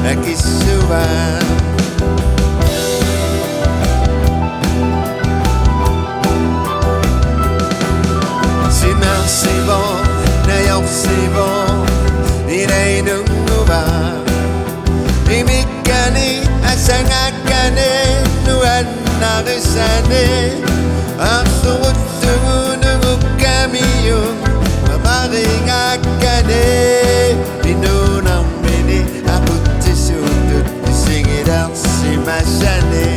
nakisuan. Submersible nayoksible inainunguba imikani asangakane nuan narisane asuutsungunugukamiyon mamaringakane inunamini akutisutut isingidar simasane.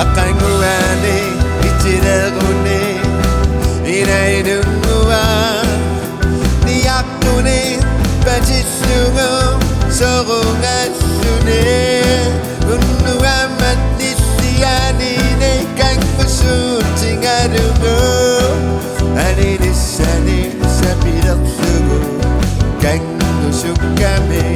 Akanguani itiraguni inainungua niyakuni bajisungo sorungasune unuamat nisiyani ne kangmusutingadugo aninisani sapidaksugo kangmusukami.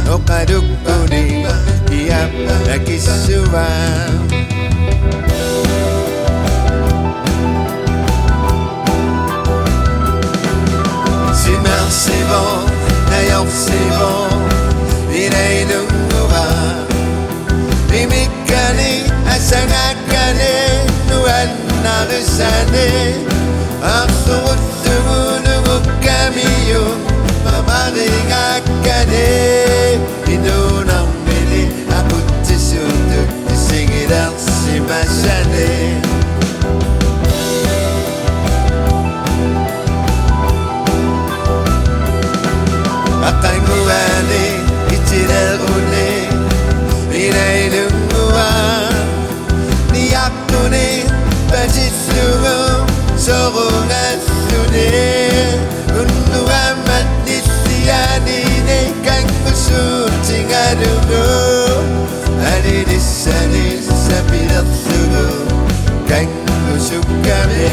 Okadukuni tiap nakisuan. Submersible nayoksible inainunguba imikani asangakane nuan narisane asuutsungunugukamiyon mamaringakane inunamini akutisutut isingidar simasane. Akanguani itiraguni inainungua niyakuni bajisungo sorungasune unuamat nisiyani ne kangmusutingadugo aninisani sapidaksugo kangmusukami.